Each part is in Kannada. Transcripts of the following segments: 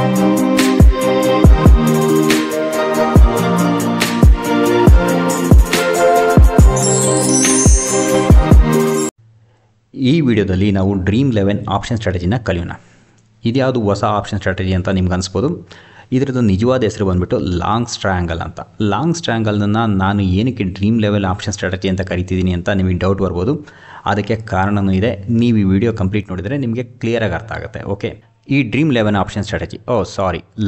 ಈ ವಿಡಿಯೋದಲ್ಲಿ ನಾವು ಡ್ರೀಮ್11 ಆಪ್ಷನ್ ಸ್ಟ್ರಾಟಜಿನ ಕಲಿಯೋಣ. ಇದ್ಯಾವುದು ಹೊಸ ಆಪ್ಷನ್ ಸ್ಟ್ರಾಟಜಿ ಅಂತ ನಿಮ್ಗೆ ಅನಿಸ್ಬೋದು. ಇದರದ್ದು ನಿಜವಾದ ಹೆಸರು ಬಂದುಬಿಟ್ಟು ಲಾಂಗ್ಸ್ ಟ್ರಯಾಂಗಲ್ ಅಂತ. ಲಾಂಗ್ಸ್ ಟ್ರಯಾಂಗಲ್ನ ನಾನು ಏನಕ್ಕೆ ಡ್ರೀಮ್11 ಆಪ್ಷನ್ ಸ್ಟ್ರಾಟಜಿ ಅಂತ ಕರಿತಿದ್ದೀನಿ ಅಂತ ನಿಮಗೆ ಡೌಟ್ ಬರ್ಬೋದು. ಅದಕ್ಕೆ ಕಾರಣವೂ ಇದೆ. ನೀವು ಈ ವಿಡಿಯೋ ಕಂಪ್ಲೀಟ್ ನೋಡಿದರೆ ನಿಮಗೆ ಕ್ಲಿಯರಾಗಿ ಅರ್ಥ ಆಗುತ್ತೆ. ಓಕೆ, ಈ ಡ್ರೀಮ್11 ಆಪ್ಷನ್ ಸ್ಟ್ರಾಟಜಿ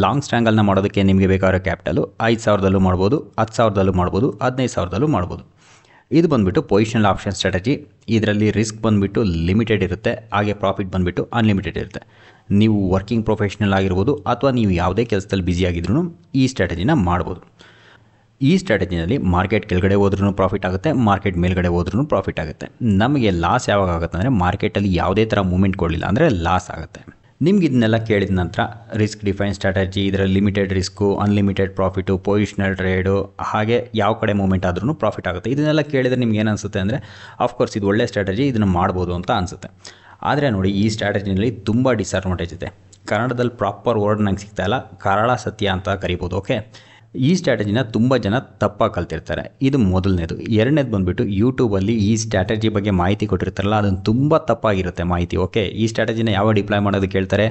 ಲಾಂಗ್ಸ್ ಟ್ರಯಾಂಗಲ್ನ ಮಾಡೋದಕ್ಕೆ ನಿಮಗೆ ಬೇಕಾಗಿರೋ ಕ್ಯಾಪಿಟಲು 5,000ದಲ್ಲೂ ಮಾಡ್ಬೋದು, 10,000ದಲ್ಲೂ ಮಾಡ್ಬೋದು, 15,000ದಲ್ಲೂ ಮಾಡ್ಬೋದು. ಇದು ಬಂದುಬಿಟ್ಟು ಪೊಸಿಷನಲ್ ಆಪ್ಷನ್ ಸ್ಟ್ರಾಟಜಿ. ಇದರಲ್ಲಿ ರಿಸ್ಕ್ ಬಂದುಬಿಟ್ಟು ಲಿಮಿಟೆಡ್ ಇರುತ್ತೆ, ಹಾಗೆ ಪ್ರಾಫಿಟ್ ಬಂದುಬಿಟ್ಟು ಅನ್ಲಿಮಿಟೆಡ್ ಇರುತ್ತೆ. ನೀವು ವರ್ಕಿಂಗ್ ಪ್ರೊಫೆಷ್ನಲ್ ಆಗಿರ್ಬೋದು ಅಥವಾ ನೀವು ಯಾವುದೇ ಕೆಲಸದಲ್ಲಿ ಬ್ಯುಸಿಯಾಗಿದ್ರೂ ಈ ಸ್ಟ್ರಾಟಜಿನ ಮಾಡ್ಬೋದು. ಈ ಸ್ಟ್ರಾಟಜಿನಲ್ಲಿ ಮಾರ್ಕೆಟ್ ಕೆಳಗಡೆ ಹೋದ್ರೂ ಪ್ರಾಫಿಟ್ ಆಗುತ್ತೆ, ಮಾರ್ಕೆಟ್ ಮೇಲ್ಗಡೆ ಹೋದ್ರೂ ಪ್ರಾಫಿಟ್ ಆಗುತ್ತೆ. ನಮಗೆ ಲಾಸ್ ಯಾವಾಗ ಆಗುತ್ತೆ ಅಂದರೆ ಮಾರ್ಕೆಟಲ್ಲಿ ಯಾವುದೇ ಥರ ಮೂಮೆಂಟ್ ಕೊಡಲಿಲ್ಲ ಅಂದರೆ ಲಾಸ್ ಆಗುತ್ತೆ. ನಿಮ್ಗೆ ಇದನ್ನೆಲ್ಲ ಕೇಳಿದ ನಂತರ ರಿಸ್ಕ್ ಡಿಫೈನ್ ಸ್ಟ್ರಾಟಜಿ, ಇದರಲ್ಲಿ limited risk, unlimited profit, positional trade, ಹಾಗೆ ಯಾವ ಕಡೆ ಮೂಮೆಂಟ್ ಆದ್ರೂ ಪ್ರಾಫಿಟ್ ಆಗುತ್ತೆ. ಇದನ್ನೆಲ್ಲ ಕೇಳಿದರೆ ನಿಮ್ಗೆ ಏನು ಅನಿಸುತ್ತೆ ಅಂದರೆ ಆಫ್ಕೋರ್ಸ್ ಇದು ಒಳ್ಳೆ ಸ್ಟ್ರಾಟಜಿ, ಇದನ್ನು ಮಾಡ್ಬೋದು ಅಂತ ಅನಿಸುತ್ತೆ. ಆದರೆ ನೋಡಿ, ಈ ಸ್ಟ್ರಾಟಜಿನಲ್ಲಿ ತುಂಬ ಡಿಸ್ಅಡ್ವಾಂಟೇಜ್ ಇದೆ. ಕನ್ನಡದಲ್ಲಿ ಪ್ರಾಪರ್ ವರ್ಡ್ ನಂಗೆ ಸಿಗ್ತಾಯಿಲ್ಲ, ಕರಾಳ ಸತ್ಯ ಅಂತ ಕರಿಬೋದು. ಓಕೆ, ಈ ಸ್ಟ್ರಾಟಜಿನ ತುಂಬ ಜನ ತಪ್ಪಾಗಿ ಕಲ್ತಿರ್ತಾರೆ. ಇದು ಮೊದಲನೇದು. ಎರಡನೇದು ಬಂದುಬಿಟ್ಟು ಯೂಟ್ಯೂಬಲ್ಲಿ ಈ ಸ್ಟ್ರಾಟಜಿ ಬಗ್ಗೆ ಮಾಹಿತಿ ಕೊಟ್ಟಿರ್ತಾರಲ್ಲ, ಅದನ್ನು ತುಂಬ ತಪ್ಪಾಗಿರುತ್ತೆ ಮಾಹಿತಿ. ಓಕೆ, ಈ ಸ್ಟ್ರಾಟಜಿನ ಯಾವ ಡಿಪ್ಲಾಯ್ ಮಾಡೋದಕ್ಕೆ ಹೇಳ್ತಾರೆ?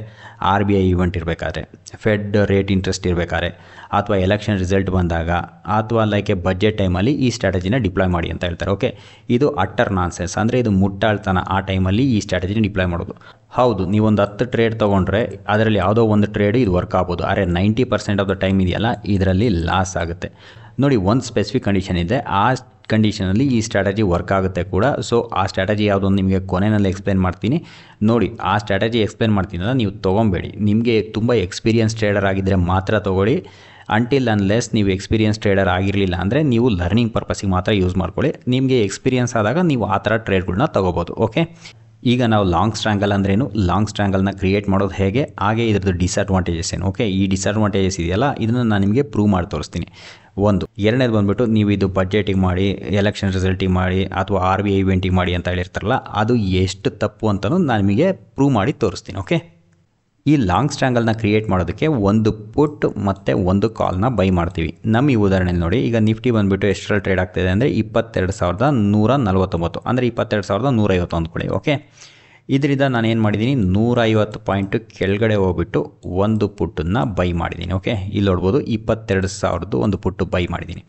RBI ಈವೆಂಟ್ ಇರಬೇಕಾದ್ರೆ, ಫೆಡ್ ರೇಟ್ ಇಂಟ್ರೆಸ್ಟ್ ಇರಬೇಕಾದ್ರೆ, ಅಥವಾ ಎಲೆಕ್ಷನ್ ರಿಸಲ್ಟ್ ಬಂದಾಗ, ಅಥವಾ ಬಜೆಟ್ ಟೈಮಲ್ಲಿ ಈ ಸ್ಟ್ರಾಟಜಿನ ಡಿಪ್ಲಾಯ್ ಮಾಡಿ ಅಂತ ಹೇಳ್ತಾರೆ. ಓಕೆ, ಇದು ಅಟ್ಟರ್ ನಾನ್ಸೆನ್ಸ್. ಅಂದರೆ ಇದು ಮುಟ್ಟಾಳ್ತನ. ಆ ಟೈಮಲ್ಲಿ ಈ ಸ್ಟ್ರಾಟಜಿನ ಡಿಪ್ಲಾಯ್ ಮಾಡೋದು. ಹೌದು, ನೀವೊಂದು 10 ಟ್ರೇಡ್ ತೊಗೊಂಡ್ರೆ ಅದರಲ್ಲಿ ಯಾವುದೋ ಒಂದು ಟ್ರೇಡ್ ಇದು ವರ್ಕ್ ಆಗ್ಬೋದು. ಆದರೆ 90% ಆಫ್ ದ ಟೈಮ್ ಇದೆಯಲ್ಲ, ಇದರಲ್ಲಿ ಲಾಸ್ ಆಗುತ್ತೆ. ನೋಡಿ, ಒಂದು ಸ್ಪೆಸಿಫಿಕ್ ಕಂಡೀಷನ್ ಇದೆ. ಆ ಕಂಡೀಷನಲ್ಲಿ ಈ ಸ್ಟ್ರಾಟಜಿ ವರ್ಕ್ ಆಗುತ್ತೆ ಕೂಡ. ಸೊ ಆ ಸ್ಟ್ರಾಟಜಿ ಯಾವುದೋ ನಿಮಗೆ ಕೊನೆಯಲ್ಲಿ ಎಕ್ಸ್ಪ್ಲೇನ್ ಮಾಡ್ತೀನಿ. ನೋಡಿ, ಆ ಸ್ಟ್ರಾಟಜಿ ಎಕ್ಸ್ಪ್ಲೇನ್ ಮಾಡ್ತೀನಲ್ಲ, ನೀವು ತೊಗೊಬೇಡಿ. ನಿಮಗೆ ತುಂಬ ಎಕ್ಸ್ಪೀರಿಯನ್ಸ್ ಟ್ರೇಡರ್ ಆಗಿದ್ದರೆ ಮಾತ್ರ ತೊಗೊಳ್ಳಿ. ಅಂಟಿಲ್ ಅನ್ಲೆಸ್ ನೀವು ಎಕ್ಸ್ಪೀರಿಯನ್ಸ್ ಟ್ರೇಡರ್ ಆಗಿರಲಿಲ್ಲ ಅಂದರೆ ನೀವು ಲರ್ನಿಂಗ್ ಪರ್ಪಸ್ಸಿಗೆ ಮಾತ್ರ ಯೂಸ್ ಮಾಡ್ಕೊಳ್ಳಿ. ನಿಮಗೆ ಎಕ್ಸ್ಪೀರಿಯನ್ಸ್ ಆದಾಗ ನೀವು ಆ ಥರ ಟ್ರೇಡ್ಗಳನ್ನ ತೊಗೋಬೋದು. ಓಕೆ, ಈಗ ನಾವು ಲಾಂಗ್ಸ್ ಟ್ರಯಾಂಗಲ್ ಅಂದ್ರೇನು, ಲಾಂಗ್ಸ್ ಟ್ರಯಾಂಗಲ್ನ ಕ್ರಿಯೇಟ್ ಮಾಡೋದು ಹೇಗೆ, ಹಾಗೆ ಇದ್ರದ್ದು ಡಿಸ್ಅಡ್ವಾಂಟೇಜಸ್ ಏನು. ಓಕೆ, ಈ ಡಿಸ್ಅಡ್ವಾಂಟೇಜಸ್ ಇದೆಯಲ್ಲ, ಇದನ್ನು ನಾನು ನಿಮಗೆ ಪ್ರೂವ್ ಮಾಡಿ ತೋರಿಸ್ತೀನಿ. ಒಂದು. ಎರಡನೇದು ಬಂದುಬಿಟ್ಟು ನೀವು ಇದು ಬಜೆಟಿಗೆ ಮಾಡಿ, ಎಲೆಕ್ಷನ್ ರಿಸಲ್ಟಿಗೆ ಮಾಡಿ, ಅಥವಾ RBI ಈವೆಂಟಿಗೆ ಮಾಡಿ ಅಂತ ಹೇಳಿರ್ತಾರಲ್ಲ, ಅದು ಎಷ್ಟು ತಪ್ಪು ಅಂತಲೂ ನಾನು ನಿಮಗೆ ಪ್ರೂವ್ ಮಾಡಿ ತೋರಿಸ್ತೀನಿ. ಓಕೆ, ಈ ಲಾಂಗ್ಸ್ ಟ್ರಯಾಂಗಲ್ನ ಕ್ರಿಯೇಟ್ ಮಾಡೋದಕ್ಕೆ ಒಂದು ಪುಟ್ ಮತ್ತು ಒಂದು ಕಾಲ್ನ ಬೈ ಮಾಡ್ತೀವಿ. ನಮ್ಮ ಈ ಉದಾಹರಣೆಯಲ್ಲಿ ನೋಡಿ, ಈಗ ನಿಫ್ಟಿ ಬಂದುಬಿಟ್ಟು ಎಷ್ಟರಲ್ಲಿ ಟ್ರೇಡ್ ಆಗ್ತಾಯಿದೆ ಅಂದರೆ 22,149, ಅಂದರೆ 22,150 ಅಂದ್ಕೊಳ್ಳಿ. ಓಕೆ, ಇದರಿಂದ ನಾನು ಏನು ಮಾಡಿದ್ದೀನಿ, 150 ಪಾಯಿಂಟು ಕೆಳಗಡೆ ಹೋಗ್ಬಿಟ್ಟು ಒಂದು ಪುಟ್ಟನ್ನು ಬೈ ಮಾಡಿದ್ದೀನಿ. ಓಕೆ, ಇಲ್ಲಿ ನೋಡ್ಬೋದು 22,000 ಒಂದು ಪುಟ್ಟು ಬೈ ಮಾಡಿದ್ದೀನಿ.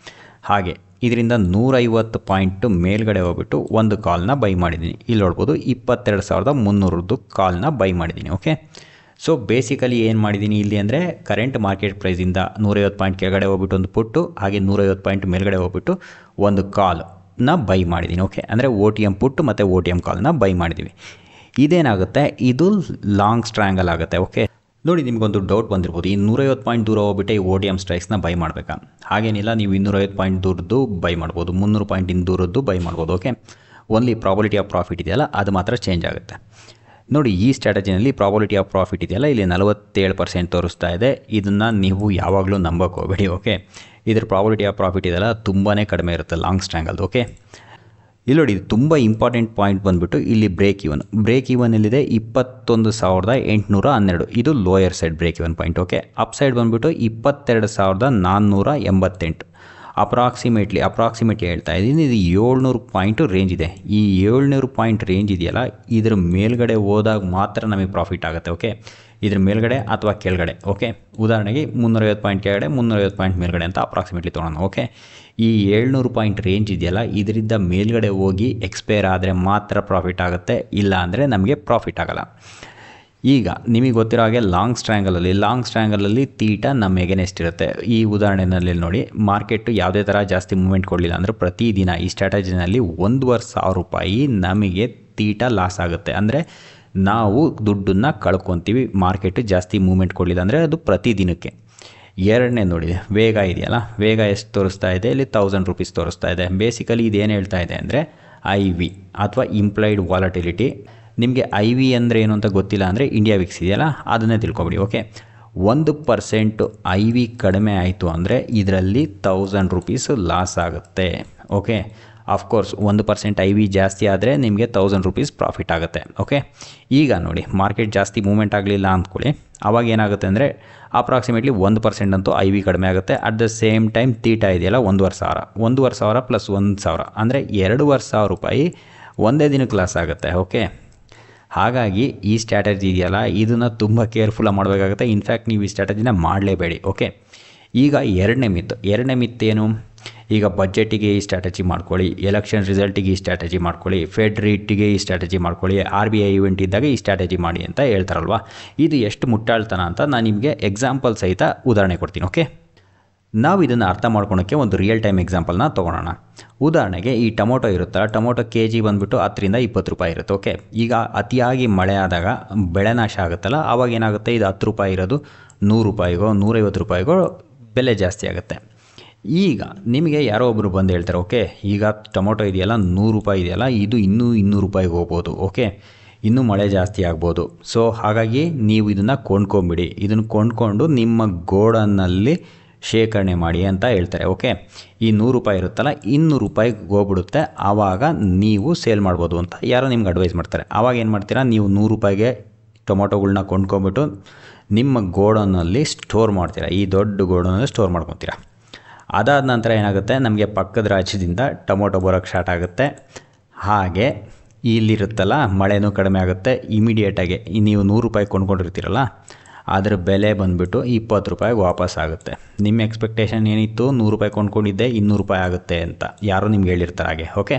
ಹಾಗೆ ಇದರಿಂದ 150 ಪಾಯಿಂಟು ಮೇಲ್ಗಡೆ ಹೋಗ್ಬಿಟ್ಟು ಒಂದು ಕಾಲ್ನ ಬೈ ಮಾಡಿದ್ದೀನಿ. ಇಲ್ಲಿ ನೋಡ್ಬೋದು 22,300 ಕಾಲ್ನ ಬೈ ಮಾಡಿದ್ದೀನಿ. ಓಕೆ, ಸೊ ಬೇಸಿಕಲಿ ಏನು ಮಾಡಿದ್ದೀನಿ ಇಲ್ಲಿ ಅಂದರೆ ಕರೆಂಟ್ ಮಾರ್ಕೆಟ್ ಪ್ರೈಸಿಂದ 150 ಪಾಯಿಂಟ್ ಕೆಳಗಡೆ ಹೋಗ್ಬಿಟ್ಟು ಒಂದು ಪುಟ್ಟು, ಹಾಗೆ 150 ಪಾಯಿಂಟ್ ಮೇಲ್ಗಡೆ ಹೋಗ್ಬಿಟ್ಟು ಒಂದು ಕಾಲ್ನ ಬೈ ಮಾಡಿದ್ದೀನಿ. ಓಕೆ, ಅಂದರೆ OTM ಪುಟ್ಟು ಮತ್ತು OTM ಕಾಲ್ನ ಬೈ ಮಾಡಿದ್ದೀವಿ. ಇದೇನಾಗುತ್ತೆ, ಇದು ಲಾಂಗ್ಸ್ ಟ್ರಯಾಂಗಲ್ ಆಗುತ್ತೆ. ಓಕೆ, ನೋಡಿ, ನಿಮಗೊಂದು ಡೌಟ್ ಬಂದಿರ್ಬೋದು, ಈ 150 ಪಾಯಿಂಟ್ ದೂರ ಹೋಗ್ಬಿಟ್ಟು ಈ OTM ಸ್ಟ್ರೈಕ್ಸ್ನ ಬೈ ಮಾಡಬೇಕಾ? ಹಾಗೇನಿಲ್ಲ, ನೀವು 250 ಪಾಯಿಂಟ್ ದೂರದ್ದು ಬೈ ಮಾಡ್ಬೋದು, 300 ಪಾಯಿಂಟಿಂದ ದೂರದ್ದು ಬೈ ಮಾಡ್ಬೋದು. Okay, only probability of profit ಇದೆಯಲ್ಲ, ಅದು ಮಾತ್ರ ಚೇಂಜ್ ಆಗುತ್ತೆ. ನೋಡಿ, ಈ ಸ್ಟ್ರಾಟಜಿನಲ್ಲಿ ಪ್ರಾಬಬಿಲಿಟಿ ಆಫ್ ಪ್ರಾಫಿಟ್ ಇದೆಯಲ್ಲ, ಇಲ್ಲಿ 47% ತೋರಿಸ್ತಾ ಇದೆ. ಇದನ್ನು ನೀವು ಯಾವಾಗಲೂ ನಂಬಕ್ಕೆ ಹೋಗಬೇಡಿ. ಓಕೆ, ಇದ್ರ ಪ್ರಾಬಬಿಲಿಟಿ ಆಫ್ ಪ್ರಾಫಿಟ್ ಇದೆಯಲ್ಲ ತುಂಬಾ ಕಡಿಮೆ ಇರುತ್ತೆ ಲಾಂಗ್ಸ್ ಟ್ರಯಾಂಗಲ್ದು. ಓಕೆ, ಇಲ್ಲಿ ನೋಡಿ, ಇದು ತುಂಬ ಇಂಪಾರ್ಟೆಂಟ್ ಪಾಯಿಂಟ್ ಬಂದುಬಿಟ್ಟು ಇಲ್ಲಿ ಬ್ರೇಕ್ ಈವನ್ ಎಲ್ಲಿದೆ, 21,812. ಇದು lower side break even point. Okay, up side ಬಂದುಬಿಟ್ಟು 22,488. ಅಪ್ರಾಕ್ಸಿಮೇಟ್ಲಿ ಹೇಳ್ತಾ ಇದ್ದೀನಿ, ಇದು 700 ಪಾಯಿಂಟು ರೇಂಜ್ ಇದೆ. ಈ 700 ಪಾಯಿಂಟ್ ರೇಂಜ್ ಇದೆಯಲ್ಲ, ಇದ್ರ ಮೇಲ್ಗಡೆ ಹೋದಾಗ ಮಾತ್ರ ನಮಗೆ ಪ್ರಾಫಿಟ್ ಆಗುತ್ತೆ. ಓಕೆ, ಇದ್ರ ಮೇಲ್ಗಡೆ ಅಥವಾ ಕೆಳಗಡೆ. ಓಕೆ, ಉದಾಹರಣೆಗೆ 350 ಪಾಯಿಂಟ್ ಕೆಳಗಡೆ, 350 ಪಾಯಿಂಟ್ ಮೇಲ್ಗಡೆ ಅಂತ ಅಪ್ರಾಕ್ಸಿಮೇಟ್ಲಿ ತೊಗೊಳೋಣ. ಓಕೆ, ಈ 700 ಪಾಯಿಂಟ್ ರೇಂಜ್ ಇದೆಯಲ್ಲ, ಇದರಿಂದ ಮೇಲ್ಗಡೆ ಹೋಗಿ ಎಕ್ಸ್ಪೈರ್ ಆದರೆ ಮಾತ್ರ ಪ್ರಾಫಿಟ್ ಆಗುತ್ತೆ, ಇಲ್ಲ ಅಂದರೆ ನಮಗೆ ಪ್ರಾಫಿಟ್ ಆಗಲ್ಲ. ಈಗ ನಿಮಗೆ ಗೊತ್ತಿರೋ ಹಾಗೆ ಲಾಂಗ್ಸ್ ಟ್ರಯಾಂಗಲಲ್ಲಿ ತೀಟ ನಮ್ಮ ಎಗೇನೆಸ್ಟ್ ಇರುತ್ತೆ. ಈ ಉದಾಹರಣೆಯಲ್ಲಿ ನೋಡಿ, ಮಾರ್ಕೆಟು ಯಾವುದೇ ಥರ ಜಾಸ್ತಿ ಮೂವ್ಮೆಂಟ್ ಕೊಡಲಿಲ್ಲ ಅಂದರೆ ಪ್ರತಿದಿನ ಈ ಸ್ಟ್ರಾಟಜಿನಲ್ಲಿ 1,500 ರೂಪಾಯಿ ನಮಗೆ ತೀಟ ಲಾಸ್ ಆಗುತ್ತೆ. ಅಂದರೆ ನಾವು ದುಡ್ಡನ್ನು ಕಳ್ಕೊತೀವಿ, ಮಾರ್ಕೆಟು ಜಾಸ್ತಿ ಮೂವ್ಮೆಂಟ್ ಕೊಡಲಿಲ್ಲ ಅಂದರೆ ಅದು ಪ್ರತಿದಿನಕ್ಕೆ. ಎರಡನೇ ನೋಡಿ, ವೇಗ ಇದೆಯಲ್ಲ, ವೇಗ ಎಷ್ಟು ತೋರಿಸ್ತಾ ಇದೆ, ಇಲ್ಲಿ 1000 ರೂಪೀಸ್ ತೋರಿಸ್ತಾ ಇದೆ. ಬೇಸಿಕಲಿ ಇದೇನು ಹೇಳ್ತಾ ಇದೆ ಅಂದರೆ IV ಅಥವಾ ಇಂಪ್ಲೈಡ್ ವಾಲಟಿಲಿಟಿ. ನಿಮಗೆ IV ಅಂದರೆ ಏನು ಅಂತ ಗೊತ್ತಿಲ್ಲ ಅಂದರೆ ಇಂಡಿಯಾ ವಿಕ್ಸ್ ಇದೆಯಲ್ಲ, ಅದನ್ನೇ ತಿಳ್ಕೊಬಿಡಿ. ಓಕೆ, 1% IV ಕಡಿಮೆ ಆಯಿತು ಅಂದರೆ ಇದರಲ್ಲಿ 1000 ರೂಪೀಸ್ ಲಾಸ್ ಆಗುತ್ತೆ. ಓಕೆ, ಆಫ್ಕೋರ್ಸ್ 1% IV ಜಾಸ್ತಿ ಆದರೆ ನಿಮಗೆ 1000 ರೂಪೀಸ್ ಪ್ರಾಫಿಟ್ ಆಗುತ್ತೆ. ಓಕೆ, ಈಗ ನೋಡಿ, ಮಾರ್ಕೆಟ್ ಜಾಸ್ತಿ ಮೂವ್ಮೆಂಟ್ ಆಗಲಿಲ್ಲ ಅಂದ್ಕೊಳ್ಳಿ, ಆವಾಗ ಏನಾಗುತ್ತೆ ಅಂದರೆ ಅಪ್ರಾಕ್ಸಿಮೇಟ್ಲಿ 1% ಅಂತೂ ಐ ವಿ ಕಡಿಮೆ ಆಗುತ್ತೆ. At the same time theta ಇದೆಯಲ್ಲ 1,500 ಪ್ಲಸ್ 1,000 ಅಂದರೆ 2,500 ರೂಪಾಯಿ ಒಂದೇ ದಿನಕ್ಕೆ ಲಾಸ್ ಆಗುತ್ತೆ. ಓಕೆ, ಹಾಗಾಗಿ ಈ ಸ್ಟ್ರಾಟಜಿ ಇದೆಯಲ್ಲ ಇದನ್ನು ತುಂಬ ಕೇರ್ಫುಲ್ಲಾಗಿ ಮಾಡಬೇಕಾಗುತ್ತೆ. ಇನ್ಫ್ಯಾಕ್ಟ್ ನೀವು ಈ ಸ್ಟ್ರಾಟಜಿನ ಮಾಡಲೇಬೇಡಿ. ಓಕೆ, ಈಗ ಎರಡನೇ ಮಿತ್ ಏನು, ಈಗ ಬಜೆಟಿಗೆ ಈ ಸ್ಟ್ರಾಟಜಿ ಮಾಡ್ಕೊಳ್ಳಿ, ಎಲೆಕ್ಷನ್ ರಿಸಲ್ಟಿಗೆ ಈ ಸ್ಟ್ರಾಟಜಿ ಮಾಡ್ಕೊಳ್ಳಿ, ಫೆಡ್ ರೇಟಿಗೆ ಈ ಸ್ಟ್ರಾಟಜಿ ಮಾಡ್ಕೊಳ್ಳಿ, RBI ಇವೆಂಟ್ ಇದ್ದಾಗ ಈ ಸ್ಟ್ರಾಟಜಿ ಮಾಡಿ ಅಂತ ಹೇಳ್ತಾರಲ್ವ. ಇದು ಎಷ್ಟು ಮುಟ್ಟಾಳ್ತನ ಅಂತ ನಾನು ನಿಮಗೆ ಎಕ್ಸಾಂಪಲ್ ಸಹಿತ ಉದಾಹರಣೆ ಕೊಡ್ತೀನಿ. ಓಕೆ, ನಾವು ಇದನ್ನು ಅರ್ಥ ಮಾಡ್ಕೊಳೋಕ್ಕೆ ಒಂದು ರಿಯಲ್ ಟೈಮ್ ಎಕ್ಸಾಂಪಲ್ನ ತೊಗೊಳೋಣ. ಉದಾಹರಣೆಗೆ ಈ ಟೊಮೊಟೊ ಇರುತ್ತಲ್ಲ, ಟೊಮೊಟೊ KG ಬಂದುಬಿಟ್ಟು 10 ರಿಂದ 20 ರೂಪಾಯಿ ಇರುತ್ತೆ. ಓಕೆ, ಈಗ ಅತಿಯಾಗಿ ಮಳೆ ಆದಾಗ ಬೆಳೆ ನಾಶ ಆಗುತ್ತಲ್ಲ, ಆವಾಗ ಏನಾಗುತ್ತೆ, ಇದು 10 ರೂಪಾಯಿ ಇರೋದು 100 ರೂಪಾಯಿಗೋ 150 ರೂಪಾಯಿಗೋ ಬೆಲೆ ಜಾಸ್ತಿ ಆಗುತ್ತೆ. ಈಗ ನಿಮಗೆ ಯಾರೋ ಒಬ್ಬರು ಬಂದು ಹೇಳ್ತಾರೆ, ಓಕೆ ಈಗ ಟೊಮೊಟೊ ಇದೆಯಲ್ಲ 100 ರೂಪಾಯಿ ಇದೆಯಲ್ಲ, ಇದು ಇನ್ನೂ 200 ರೂಪಾಯಿಗೆ ಹೋಗ್ಬೋದು. ಓಕೆ, ಇನ್ನೂ ಮಳೆ ಜಾಸ್ತಿ ಆಗ್ಬೋದು. ಸೊ ಹಾಗಾಗಿ ನೀವು ಇದನ್ನು ಕೊಂಡ್ಕೊಂಬಿಡಿ, ಇದನ್ನು ಕೊಂಡ್ಕೊಂಡು ನಿಮ್ಮ ಗೋಡನ್ನಲ್ಲಿ ಶೇಖರಣೆ ಮಾಡಿ ಅಂತ ಹೇಳ್ತಾರೆ. ಓಕೆ, ಈ 100 ರೂಪಾಯಿ ಇರುತ್ತಲ್ಲ 200 ರೂಪಾಯಿಗೆ ಹೋಗ್ಬಿಡುತ್ತೆ, ಆವಾಗ ನೀವು ಸೇಲ್ ಮಾಡ್ಬೋದು ಅಂತ ಯಾರೋ ನಿಮ್ಗೆ ಅಡ್ವೈಸ್ ಮಾಡ್ತಾರೆ. ಆವಾಗ ಏನು ಮಾಡ್ತೀರಾ, ನೀವು 100 ರೂಪಾಯಿಗೆ ಟೊಮೊಟೊಗಳ್ನ ಕೊಂಡ್ಕೊಂಬಿಟ್ಟು ನಿಮ್ಮ ಗೋಡನ್ನಲ್ಲಿ ಸ್ಟೋರ್ ಮಾಡ್ತೀರಾ, ಈ ದೊಡ್ಡ ಗೋಡನಲ್ಲಿ ಸ್ಟೋರ್ ಮಾಡ್ಕೊತೀರಾ. ಅದಾದ ನಂತರ ಏನಾಗುತ್ತೆ, ನಮಗೆ ಪಕ್ಕದ ರಾಜ್ಯದಿಂದ ಟೊಮೊಟೊ ಬರೋಕ್ಕೆ ಸ್ಟಾರ್ಟ್ ಆಗುತ್ತೆ. ಹಾಗೆ ಇಲ್ಲಿರುತ್ತಲ್ಲ ಮಳೆನೂ ಕಡಿಮೆ ಆಗುತ್ತೆ. ಇಮಿಡಿಯೇಟಾಗಿ ನೀವು 100 ರೂಪಾಯಿ ಕೊಂಡ್ಕೊಂಡಿರ್ತೀರಲ್ಲ, ಅದರ ಬೆಲೆ ಬಂದುಬಿಟ್ಟು 20 ರೂಪಾಯಿಗೆ ವಾಪಸ್ ಆಗುತ್ತೆ. ನಿಮ್ಮ ಎಕ್ಸ್ಪೆಕ್ಟೇಷನ್ ಏನಿತ್ತು, 100 ರೂಪಾಯಿ ಕೊಂಡ್ಕೊಂಡಿದ್ದೆ 200 ರೂಪಾಯಿ ಆಗುತ್ತೆ ಅಂತ ಯಾರೋ ನಿಮ್ಗೆ ಹೇಳಿರ್ತಾರೆ ಹಾಗೆ. ಓಕೆ,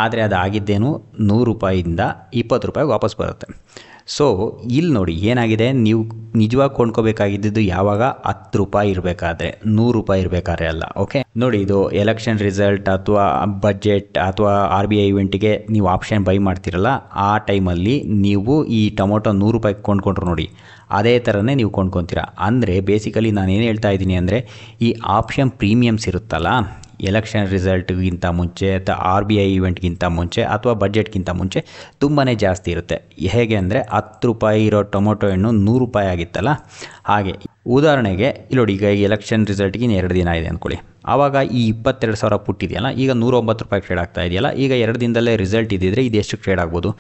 ಆದರೆ ಅದು ಆಗಿದ್ದೇನು 100 ರೂಪಾಯಿಂದ 20 ರೂಪಾಯಿಗೆ ವಾಪಸ್ ಬರುತ್ತೆ. ಸೊ ಇಲ್ಲಿ ನೋಡಿ ಏನಾಗಿದೆ, ನೀವು ನಿಜವಾಗಿ ಕೊಂಡ್ಕೋಬೇಕಾಗಿದ್ದು ಯಾವಾಗ 10 ರೂಪಾಯಿ ಇರಬೇಕಾದ್ರೆ, 100 ರೂಪಾಯಿ ಇರಬೇಕಾದ್ರೆ ಅಲ್ಲ. ಓಕೆ, ನೋಡಿ ಇದು ಎಲೆಕ್ಷನ್ ರಿಸಲ್ಟ್ ಅಥವಾ ಬಜೆಟ್ ಅಥವಾ RBI ಇವೆಂಟಿಗೆ ನೀವು ಆಪ್ಷನ್ ಬೈ ಮಾಡ್ತಿರಲ್ಲ, ಆ ಟೈಮಲ್ಲಿ ನೀವು ಈ ಟೊಮೊಟೊ 100 ರೂಪಾಯಿಗೆ ಕೊಂಡ್ಕೊಂಡ್ರು ನೋಡಿ, ಅದೇ ಥರನೇ ನೀವು ಕೊಂಡ್ಕೊತೀರಾ. ಅಂದರೆ ಬೇಸಿಕಲಿ ನಾನು ಏನು ಹೇಳ್ತಾ ಇದ್ದೀನಿ ಅಂದರೆ, ಈ ಆಪ್ಷನ್ ಪ್ರೀಮಿಯಮ್ಸ್ ಇರುತ್ತಲ್ಲ, ಎಲೆಕ್ಷನ್ ರಿಸಲ್ಟ್ಗಿಂತ ಮುಂಚೆ ಅಥವಾ RBI ಇವೆಂಟ್ಗಿಂತ ಮುಂಚೆ ಅಥವಾ ಬಜೆಟ್ಗಿಂತ ಮುಂಚೆ ತುಂಬಾ ಜಾಸ್ತಿ ಇರುತ್ತೆ. ಹೇಗೆ ಅಂದರೆ 10 ರೂಪಾಯಿ ಇರೋ ಟೊಮೊಟೊ ಹಣ್ಣು 100 ರೂಪಾಯಿ ಆಗಿತ್ತಲ್ಲ, ಹಾಗೆ ಉದಾಹರಣೆಗೆ ಇಲ್ಲಿ ನೋಡಿ, ಈಗ ಎಲೆಕ್ಷನ್ ರಿಸಲ್ಟ್ಗೆ 2 ದಿನ ಇದೆ ಅಂದ್ಕೊಳ್ಳಿ, ಆವಾಗ ಈ 22,000 ಪುಟ್ಟಿದೆಯಲ್ಲ ಈಗ 109 ರೂಪಾಯಿ ಟ್ರೇಡ್ ಆಗ್ತಾ ಇದೆಯಲ್ಲ, ಈಗ 2 ದಿನದಲ್ಲೇ ರಿಸಲ್ಟ್ ಇದ್ದಿದ್ರೆ ಇದು ಎಷ್ಟು ಟ್ರೇಡ್ ಆಗ್ಬೋದು,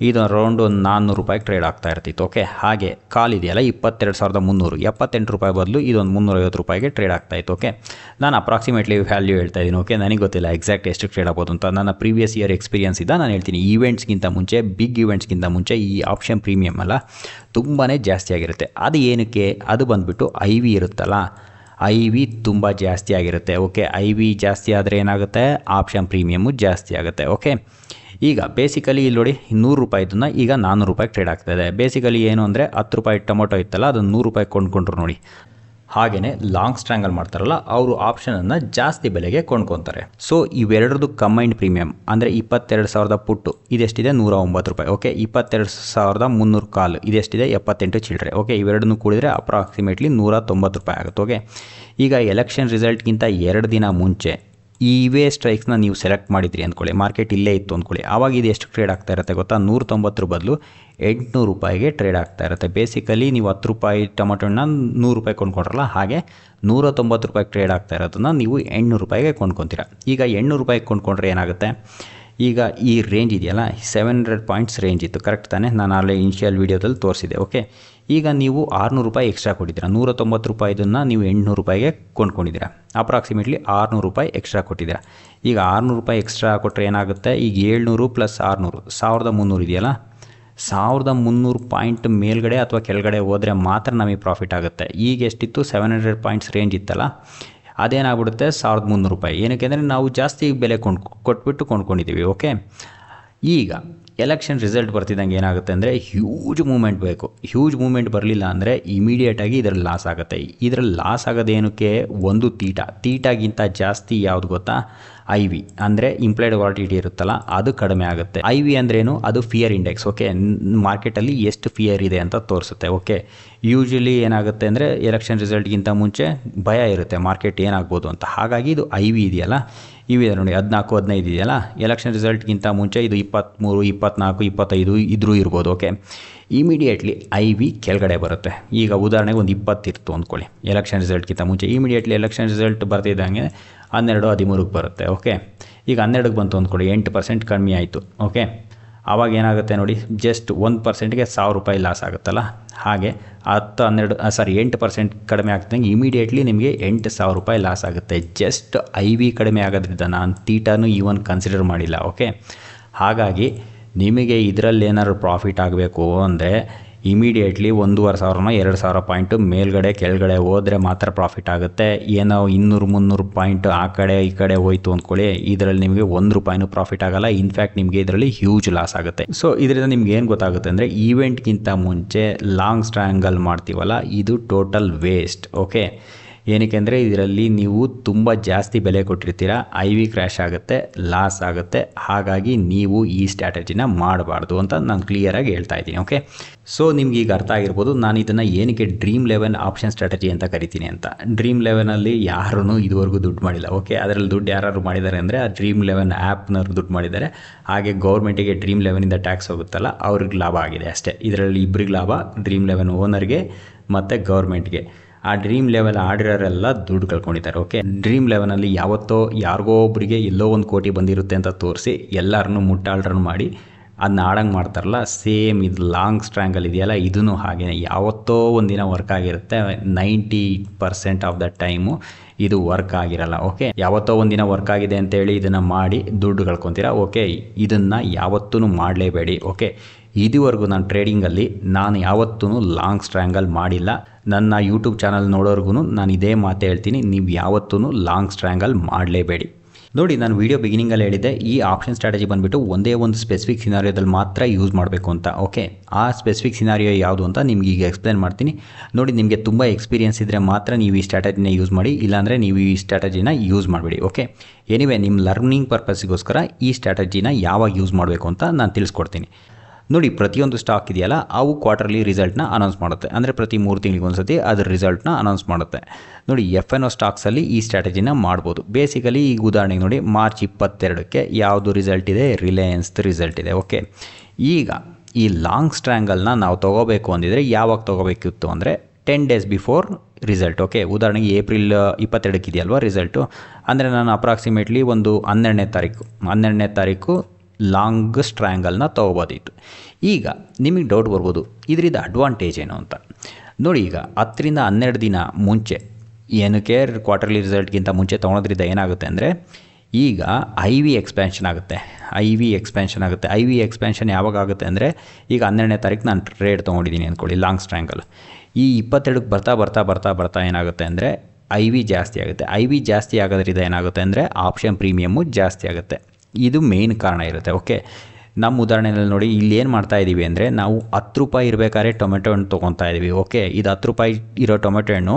ಇದು ಅರೌಂಡ್ 400 ರೂಪಾಯಿಗೆ ಟ್ರೇಡ್ ಆಗ್ತಾ ಇರ್ತಿತ್ತು. ಓಕೆ, ಹಾಗೆ ಕಾಲಿದೆಯಲ್ಲ 22,300, 78 ರೂಪಾಯಿ ಬದಲು ಇದೊಂದು 350 ರೂಪಾಯಿಗೆ ಟ್ರೇಡ್ ಆಗ್ತಾಯಿತ್ತು. ಓಕೆ, ನಾನು ಅಪ್ರಾಕ್ಸಿಮೇಟ್ಲಿ ವ್ಯಾಲ್ಯೂ ಹೇಳ್ತಾ ಇದ್ದೀನಿ. ಓಕೆ, ನನಗೆ ಗೊತ್ತಿಲ್ಲ ಎಕ್ಸಾಕ್ಟ್ ಎಷ್ಟು ಟ್ರೇಡ್ ಆಗ್ಬೋದು ಅಂತ, ನನ್ನ ಪ್ರೀವಿಯಸ್ ಇಯರ್ ಎಕ್ಸ್ಪೀರಿಯನ್ಸ್ ಇದ್ದ ನಾನು ಹೇಳ್ತೀನಿ. ಈವೆಂಟ್ಸ್ಗಿಂತ ಮುಂಚೆ, ಬಿಗ್ ಈವೆಂಟ್ಸ್ಗಿಂತ ಮುಂಚೆ ಈ ಆಪ್ಷನ್ ಪ್ರೀಮಿಯಮ್ ಅಲ್ಲ ತುಂಬಾ ಜಾಸ್ತಿ ಆಗಿರುತ್ತೆ. ಅದು ಏನಕ್ಕೆ, ಅದು ಬಂದುಬಿಟ್ಟು IV ಇರುತ್ತಲ್ಲ, IV ತುಂಬ ಜಾಸ್ತಿ ಆಗಿರುತ್ತೆ. ಓಕೆ, IV ಜಾಸ್ತಿ ಆದರೆ ಏನಾಗುತ್ತೆ, ಆಪ್ಷನ್ ಪ್ರೀಮಿಯಮ್ಮು ಜಾಸ್ತಿ ಆಗುತ್ತೆ. ಓಕೆ, ಈಗ ಬೇಸಿಕಲಿ ಇಲ್ಲಿ ನೋಡಿ 100 ರೂಪಾಯಿದನ್ನು ಈಗ 400 ರೂಪಾಯಿಗೆ ಟ್ರೇಡ್ ಆಗ್ತಾಯಿದೆ. ಬೇಸಿಕಲಿ ಏನು ಅಂದರೆ 10 ರೂಪಾಯಿ ಟೊಮೊಟೊ ಇತ್ತಲ್ಲ, ಅದನ್ನು 100 ರೂಪಾಯಿಗೆ ಕೊಂಡ್ಕೊಂಡ್ರು ನೋಡಿ. ಹಾಗೆಯೇ ಲಾಂಗ್ ಸ್ಟ್ರ್ಯಾಂಗಲ್ ಮಾಡ್ತಾರಲ್ಲ, ಅವರು ಆಪ್ಷನನ್ನು ಜಾಸ್ತಿ ಬೆಲೆಗೆ ಕೊಂಡ್ಕೊತಾರೆ. ಸೊ ಇವೆರಡರದ್ದು ಕಂಬೈನ್ಡ್ ಪ್ರೀಮಿಯಮ್ ಅಂದರೆ 22,000 ಪುಟ್ಟು ಇದೆಷ್ಟಿದೆ 109 ರೂಪಾಯಿ. ಓಕೆ, 22,300 ಕಾಲು ಇದೆಷ್ಟಿದೆ 78 ಚಿಲ್ಲರೆ. ಓಕೆ, ಇವೆರಡನ್ನೂ ಕೂಡಿದರೆ ಅಪ್ರಾಕ್ಸಿಮೇಟ್ಲಿ 190 ರೂಪಾಯಿ ಆಗುತ್ತೆ. ಓಕೆ, ಈಗ ಎಲೆಕ್ಷನ್ ರಿಸಲ್ಟ್ಗಿಂತ 2 ದಿನ ಮುಂಚೆ ಇವೇ ಸ್ಟ್ರೈಕ್ಸ್ನ ನೀವು ಸೆಲೆಕ್ಟ್ ಮಾಡಿದ್ರಿ ಅಂದ್ಕೊಳ್ಳಿ, ಮಾರ್ಕೆಟ್ ಇಲ್ಲೇ ಇತ್ತು ಅಂದ್ಕೊಳ್ಳಿ, ಆವಾಗ ಇದು ಎಷ್ಟು ಟ್ರೇಡ್ ಆಗ್ತಾ ಇರುತ್ತೆ ಗೊತ್ತಾ, 190 ಬದಲು 800 ರೂಪಾಯಿಗೆ ಟ್ರೇಡ್ ಆಗ್ತಾ ಇರುತ್ತೆ. ಬೇಸಿಕಲಿ ನೀವು 10 ರೂಪಾಯಿ ಟೊಮೊಟೊನ 100 ರೂಪಾಯಿ ಕೊಂಡ್ಕೊಂಡ್ರಲ್ಲ, ಹಾಗೆ 190 ರೂಪಾಯಿಗೆ ಟ್ರೇಡ್ ಆಗ್ತಾ ಇರೋದನ್ನ ನೀವು 800 ರೂಪಾಯಿಗೆ ಕೊಂಡ್ಕೊತೀರ. ಈಗ 800 ರೂಪಾಯಿಗೆ ಕೊಂಡ್ಕೊಂಡ್ರೆ ಏನಾಗುತ್ತೆ, ಈಗ ಈ ರೇಂಜ್ ಇದೆಯಲ್ಲ 700 ಪಾಯಿಂಟ್ಸ್ ರೇಂಜ್ ಇತ್ತು, ಕರೆಕ್ಟ್ ತಾನೇ, ನಾನು ಅಲ್ಲೇ ಇನಿಷಿಯಲ್ ವೀಡಿಯೋದಲ್ಲಿ ತೋರಿಸಿದೆ. ಓಕೆ, ಈಗ ನೀವು 600 ರೂಪಾಯಿ ಎಕ್ಸ್ಟ್ರಾ ಕೊಟ್ಟಿದ್ದೀರಾ, 190 ರೂಪಾಯಿದನ್ನು ನೀವು 800 ರೂಪಾಯಿಗೆ ಕೊಂಡ್ಕೊಂಡಿದ್ದೀರಾ, ಅಪ್ರಾಕ್ಸಿಮೇಟ್ಲಿ 600 ರೂಪಾಯಿ ಎಕ್ಸ್ಟ್ರಾ ಕೊಟ್ಟಿದ್ದೀರಾ. ಈಗ 600 ರೂಪಾಯಿ ಎಕ್ಸ್ಟ್ರಾ ಕೊಟ್ಟರೆ ಏನಾಗುತ್ತೆ, ಈಗ 700 ಪ್ಲಸ್ 600 1300 ಇದೆಯಲ್ಲ, 1300 ಪಾಯಿಂಟ್ ಮೇಲ್ಗಡೆ ಅಥವಾ ಕೆಳಗಡೆ ಹೋದರೆ ಮಾತ್ರ ನಮಗೆ ಪ್ರಾಫಿಟ್ ಆಗುತ್ತೆ. ಈಗ ಎಷ್ಟಿತ್ತು 700 ಪಾಯಿಂಟ್ಸ್ ರೇಂಜ್ ಇತ್ತಲ್ಲ, ಅದೇನಾಗ್ಬಿಡುತ್ತೆ 1300 ರೂಪಾಯಿ. ಏನಕ್ಕೆ ಅಂದರೆ ನಾವು ಜಾಸ್ತಿ ಬೆಲೆ ಕೊಟ್ಬಿಟ್ಟು ಕೊಂಡ್ಕೊಂಡಿದ್ದೀವಿ. ಓಕೆ, ಈಗ ಎಲೆಕ್ಷನ್ ರಿಸಲ್ಟ್ ಬರ್ತಿದ್ದಂಗೆ ಏನಾಗುತ್ತೆ ಅಂದರೆ ಹ್ಯೂಜ್ ಮೂಮೆಂಟ್ ಬೇಕು. ಹ್ಯೂಜ್ ಮೂಮೆಂಟ್ ಬರಲಿಲ್ಲ ಅಂದರೆ ಇಮಿಡಿಯೇಟಾಗಿ ಇದರಲ್ಲಿ ಲಾಸ್ ಆಗುತ್ತೆ. ಇದರಲ್ಲಿ ಲಾಸ್ ಆಗೋದೇನಕ್ಕೆ, ಒಂದು ತೀಟಾಗಿಂತ ಜಾಸ್ತಿ ಯಾವುದು ಗೊತ್ತಾ, IV ಅಂದರೆ ಇಂಪ್ಲೈಡ್ ವಾಲಿಟಿಲಿಟಿ ಇರುತ್ತಲ್ಲ, ಅದು ಕಡಿಮೆ ಆಗುತ್ತೆ. IV ಅಂದ್ರೇನು, ಅದು ಫಿಯರ್ ಇಂಡೆಕ್ಸ್. ಓಕೆ, ಮಾರ್ಕೆಟಲ್ಲಿ ಎಷ್ಟು ಫಿಯರ್ ಇದೆ ಅಂತ ತೋರಿಸುತ್ತೆ. ಓಕೆ, ಯೂಶ್ವಲಿ ಏನಾಗುತ್ತೆ ಅಂದರೆ ಎಲೆಕ್ಷನ್ ರಿಸಲ್ಟ್ಗಿಂತ ಮುಂಚೆ ಭಯ ಇರುತ್ತೆ ಮಾರ್ಕೆಟ್ ಏನಾಗ್ಬೋದು ಅಂತ, ಹಾಗಾಗಿ ಇದು IV ಇದೆಯಲ್ಲ, ಇವಿದೆ ನೋಡಿ 14, 15 ಇದೆಯಲ್ಲ, ಎಲೆಕ್ಷನ್ ರಿಸಲ್ಟ್ಗಿಂತ ಮುಂಚೆ ಇದು 23, 24, 25 ಇದ್ರೂ ಇರ್ಬೋದು. ಓಕೆ, ಇಮಿಡಿಯೇಟ್ಲಿ IV ಕೆಳಗಡೆ ಬರುತ್ತೆ. ಈಗ ಉದಾಹರಣೆಗೆ ಒಂದು 20 ಇತ್ತು ಅಂದ್ಕೊಳ್ಳಿ ಎಲೆಕ್ಷನ್ ರಿಸಲ್ಟ್ಗಿಂತ ಮುಂಚೆ, ಇಮಿಡಿಯೇಟ್ಲಿ ಎಲೆಕ್ಷನ್ ರಿಸಲ್ಟ್ ಬರ್ತಿದ್ದಂಗೆ 12, 13ಕ್ಕೆ ಬರುತ್ತೆ. ಓಕೆ, ಈಗ 12ಕ್ಕೆ ಬಂತು ಅಂದ್ಕೊಳ್ಳಿ, 8% ಕಮ್ಮಿ ಆಯಿತು. ಓಕೆ, ಆವಾಗ ಏನಾಗುತ್ತೆ ನೋಡಿ, ಜಸ್ಟ್ 1%ಗೆ ₹1000 ಲಾಸ್ ಆಗುತ್ತಲ್ಲ, ಹಾಗೆ 8% ಕಡಿಮೆ ಆಗ್ತಂಗೆ ಇಮಿಡಿಯೇಟ್ಲಿ ನಿಮಗೆ ₹8,000 ಲಾಸ್ ಆಗುತ್ತೆ. ಜಸ್ಟ್ IV ಕಡಿಮೆ ಆಗೋದ್ರಿಂದ ನಾನು ಥೀಟಾನು ಈವನ್ ಕನ್ಸಿಡರ್ ಮಾಡಿಲ್ಲ. ಓಕೆ, ಹಾಗಾಗಿ ನಿಮಗೆ ಇದರಲ್ಲಿ ಏನಾದ್ರು ಪ್ರಾಫಿಟ್ ಆಗಬೇಕು ಅಂದರೆ ಇಮಿಡಿಯೇಟ್ಲಿ 1,500 2,000 ಪಾಯಿಂಟು ಮೇಲ್ಗಡೆ ಕೆಳಗಡೆ ಹೋದರೆ ಮಾತ್ರ ಪ್ರಾಫಿಟ್ ಆಗುತ್ತೆ. ಏನೋ 200-300 ಪಾಯಿಂಟ್ ಆ ಕಡೆ ಈ ಕಡೆ ಹೋಯ್ತು ಅಂದ್ಕೊಳ್ಳಿ, ಇದರಲ್ಲಿ ನಿಮಗೆ ₹1 ಪ್ರಾಫಿಟ್ ಆಗಲ್ಲ. ಇನ್ಫ್ಯಾಕ್ಟ್ ನಿಮಗೆ ಇದರಲ್ಲಿ ಹ್ಯೂಜ್ ಲಾಸ್ ಆಗುತ್ತೆ. ಸೊ ಇದರಿಂದ ನಿಮ್ಗೆ ಏನು ಗೊತ್ತಾಗುತ್ತೆ ಅಂದರೆ ಈವೆಂಟ್ಗಿಂತ ಮುಂಚೆ ಲಾಂಗ್ ಸ್ಟ್ರ್ಯಾಂಗಲ್ ಮಾಡ್ತೀವಲ್ಲ, ಇದು ಟೋಟಲ್ ವೇಸ್ಟ್. ಓಕೆ, ಏನಕ್ಕೆ ಅಂದರೆ ಇದರಲ್ಲಿ ನೀವು ತುಂಬ ಜಾಸ್ತಿ ಬೆಲೆ ಕೊಟ್ಟಿರ್ತೀರ, IV ಕ್ರ್ಯಾಶ್ ಆಗುತ್ತೆ, ಲಾಸ್ ಆಗುತ್ತೆ. ಹಾಗಾಗಿ ನೀವು ಈ ಸ್ಟ್ರಾಟಜಿನ ಮಾಡಬಾರ್ದು ಅಂತ ನಾನು ಕ್ಲಿಯರಾಗಿ ಹೇಳ್ತಾ ಇದ್ದೀನಿ. ಓಕೆ, ಸೊ ನಿಮ್ಗೆ ಈಗ ಅರ್ಥ ಆಗಿರ್ಬೋದು ನಾನು ಇದನ್ನು ಏನಕ್ಕೆ Dream11 ಆಪ್ಷನ್ ಸ್ಟ್ರಾಟಜಿ ಅಂತ ಕರಿತೀನಿ ಅಂತ. Dream11ಅಲ್ಲಿ ಯಾರೂ ಇದುವರೆಗೂ ದುಡ್ಡು ಮಾಡಿಲ್ಲ. ಓಕೆ, ಅದರಲ್ಲಿ ದುಡ್ಡು ಯಾರು ಮಾಡಿದ್ದಾರೆ ಅಂದರೆ ಆ Dream11 ಆ್ಯಪ್ನವ್ರು ದುಡ್ಡು ಮಾಡಿದ್ದಾರೆ. ಹಾಗೆ ಗೌರ್ಮೆಂಟಿಗೆ Dream11ಇಂದ ಟ್ಯಾಕ್ಸ್ ಹೋಗುತ್ತಲ್ಲ, ಅವ್ರಿಗೆ ಲಾಭ ಆಗಿದೆ ಅಷ್ಟೇ. ಇದರಲ್ಲಿ ಇಬ್ಬರಿಗೆ ಲಾಭ, Dream11 ಓನರ್ಗೆ ಮತ್ತು ಗೌರ್ಮೆಂಟ್ಗೆ. ಆ Dream11 ಆಡಿರೋರೆಲ್ಲ ದುಡ್ಡು ಕಳ್ಕೊಂಡಿದ್ದಾರೆ. ಓಕೆ, Dream11ಅಲ್ಲಿ ಯಾವತ್ತೋ ಯಾರಿಗೋ ಒಬ್ಬರಿಗೆ ಎಲ್ಲೋ 1 ಕೋಟಿ ಬಂದಿರುತ್ತೆ ಅಂತ ತೋರಿಸಿ ಎಲ್ಲರನ್ನೂ ಮುಟ್ಟಾಳ್ರನ್ನು ಮಾಡಿ ಅದನ್ನ ಆಡಂಗೆ ಮಾಡ್ತಾರಲ್ಲ, ಸೇಮ್ ಇದು ಲಾಂಗ್ ಸ್ಟ್ರ್ಯಾಂಗಲ್ ಇದೆಯಲ್ಲ, ಇದೂ ಹಾಗೇ ಯಾವತ್ತೋ ಒಂದಿನ ವರ್ಕ್ ಆಗಿರುತ್ತೆ. 90% ಆಫ್ ದ ಟೈಮು ಇದು ವರ್ಕ್ ಆಗಿರಲ್ಲ. ಓಕೆ, ಯಾವತ್ತೋ ಒಂದಿನ ವರ್ಕ್ ಆಗಿದೆ ಅಂತೇಳಿ ಇದನ್ನು ಮಾಡಿ ದುಡ್ಡು ಕಳ್ಕೊತೀರಾ. ಓಕೆ, ಇದನ್ನು ಯಾವತ್ತೂ ಮಾಡಲೇಬೇಡಿ. ಓಕೆ, ಇದುವರೆಗೂ ನಾನು ಟ್ರೇಡಿಂಗಲ್ಲಿ ನಾನು ಯಾವತ್ತೂ ಲಾಂಗ್ ಸ್ಟ್ರ್ಯಾಂಗಲ್ ಮಾಡಿಲ್ಲ. ನನ್ನ ಯೂಟ್ಯೂಬ್ ಚಾನಲ್ ನೋಡೋರ್ಗು ನಾನು ಇದೇ ಮಾತು ಹೇಳ್ತೀನಿ, ನೀವು ಯಾವತ್ತೂ ಲಾಂಗ್ ಸ್ಟ್ರ್ಯಾಂಗಲ್ ಮಾಡಲೇಬೇಡಿ. ನೋಡಿ, ನಾನು ವೀಡಿಯೋ ಬಿಗಿನಿಂಗಲ್ಲಿ ಹೇಳಿದ್ದೆ ಈ ಆಪ್ಷನ್ ಸ್ಟ್ರಾಟಜಿ ಬಂದುಬಿಟ್ಟು ಒಂದೇ ಒಂದು ಸ್ಪೆಸಿಫಿಕ್ ಸಿನಾರಿಯೋದಲ್ಲಿ ಮಾತ್ರ ಯೂಸ್ ಮಾಡಬೇಕು ಅಂತ. ಓಕೆ, ಆ ಸ್ಪೆಸಿಫಿಕ್ ಸಿನಾರಿಯೋ ಯಾವುದು ಅಂತ ನಿಮ್ಗೆ ಈಗ ಎಕ್ಸ್ಪ್ಲೇನ್ ಮಾಡ್ತೀನಿ. ನೋಡಿ, ನಿಮಗೆ ತುಂಬ ಎಕ್ಸ್ಪೀರಿಯನ್ಸ್ ಇದ್ದರೆ ಮಾತ್ರ ನೀವು ಈ ಸ್ಟ್ರಾಟಜಿನ ಯೂಸ್ ಮಾಡಿ, ಇಲ್ಲಾಂದರೆ ನೀವು ಈ ಸ್ಟ್ರಾಟಜಿನ ಯೂಸ್ ಮಾಡಬೇಡಿ. ಓಕೆ, ಎನಿವೆ ನಿಮ್ಮ ಲರ್ನಿಂಗ್ ಪರ್ಪಸ್ಗೋಸ್ಕರ ಈ ಸ್ಟ್ರಾಟಜಿನ ಯಾವಾಗ ಯೂಸ್ ಮಾಡಬೇಕು ಅಂತ ನಾನು ತಿಳಿಸ್ಕೊಡ್ತೀನಿ. ನೋಡಿ, ಪ್ರತಿಯೊಂದು ಸ್ಟಾಕ್ ಇದೆಯಲ್ಲ, ಅವು ಕ್ವಾರ್ಟರ್ಲಿ ರಿಸಲ್ಟ್ನ ಅನೌನ್ಸ್ ಮಾಡುತ್ತೆ. ಅಂದರೆ ಪ್ರತಿ 3 ತಿಂಗಳಿಗೆ ಒಂದ್ಸತಿ ಅದ್ರ ರಿಸಲ್ಟ್ನ ಅನೌನ್ಸ್ ಮಾಡುತ್ತೆ. ನೋಡಿ, FNO ಸ್ಟಾಕ್ಸಲ್ಲಿ ಈ ಸ್ಟ್ರಾಟಜಿನ ಮಾಡ್ಬೋದು. ಬೇಸಿಕಲಿ ಈಗ ಉದಾಹರಣೆಗೆ ನೋಡಿ, ಮಾರ್ಚ್ 22ಕ್ಕೆ ಯಾವುದು ರಿಸಲ್ಟ್ ಇದೆ? ರಿಲಯನ್ಸ್ ರಿಸಲ್ಟ್ ಇದೆ. ಓಕೆ, ಈಗ ಈ ಲಾಂಗ್ ಸ್ಟ್ರ್ಯಾಂಗಲ್ನ ನಾವು ತೊಗೋಬೇಕು ಅಂದಿದ್ರೆ ಯಾವಾಗ ತೊಗೋಬೇಕಿತ್ತು ಅಂದರೆ 10 ಡೇಸ್ ಬಿಫೋರ್ ರಿಸಲ್ಟ್. ಓಕೆ, ಉದಾಹರಣೆಗೆ ಏಪ್ರಿಲ್ 22ಕ್ಕೆ ಇದೆಯಲ್ವ ರಿಸಲ್ಟು, ಅಂದರೆ ನಾನು ಅಪ್ರಾಕ್ಸಿಮೇಟ್ಲಿ ಒಂದು 12ನೇ ತಾರೀಕು ಲಾಂಗ್ ಸ್ಟ್ರ್ಯಾಂಗಲ್ನ ತೊಗೋಬೋದಿತ್ತು. ಈಗ ನಿಮಗೆ ಡೌಟ್ ಬರ್ಬೋದು, ಇದರಿಂದ ಅಡ್ವಾಂಟೇಜ್ ಏನು ಅಂತ. ನೋಡಿ, ಈಗ 10ರಿಂದ 12 ದಿನ ಮುಂಚೆ ಏನಕ್ಕೆ ಕ್ವಾರ್ಟರ್ಲಿ ರಿಸಲ್ಟ್ಗಿಂತ ಮುಂಚೆ ತೊಗೊಳೋದ್ರಿಂದ ಏನಾಗುತ್ತೆ ಅಂದರೆ ಈಗ IV ಎಕ್ಸ್ಪ್ಯಾನ್ಷನ್ ಆಗುತ್ತೆ. IV ಎಕ್ಸ್ಪ್ಯಾನ್ಷನ್ ಯಾವಾಗ ಆಗುತ್ತೆ ಅಂದರೆ ಈಗ 12ನೇ ತಾರೀಕು ನಾನು ಟ್ರೇಡ್ ತೊಗೊಂಡಿದ್ದೀನಿ ಅಂದ್ಕೊಳ್ಳಿ, ಲಾಂಗ್ ಸ್ಟ್ರ್ಯಾಂಗಲ್. ಈ 22ಕ್ಕೆ ಬರ್ತಾ ಏನಾಗುತ್ತೆ ಅಂದರೆ IV ಜಾಸ್ತಿ ಆಗುತ್ತೆ. IV ಜಾಸ್ತಿ ಆಗೋದ್ರಿಂದ ಏನಾಗುತ್ತೆ ಅಂದರೆ ಆಪ್ಷನ್ ಪ್ರೀಮಿಯಮ್ಮು ಜಾಸ್ತಿ ಆಗುತ್ತೆ. ಇದು ಮೇನ್ ಕಾರಣ ಇರುತ್ತೆ. ಓಕೆ, ನಮ್ಮ ಉದಾಹರಣೆಯಲ್ಲಿ ನೋಡಿ, ಇಲ್ಲಿ ಏನು ಮಾಡ್ತಾ ಇದ್ದೀವಿ ಅಂದರೆ ನಾವು ₹10 ಇರಬೇಕಾದ್ರೆ ಟೊಮೆಟೊ ಹಣ್ಣು ತೊಗೊತಾ ಇದ್ದೀವಿ. ಓಕೆ, ಇದು ₹10 ಇರೋ ಟೊಮೆಟೊ ಹಣ್ಣು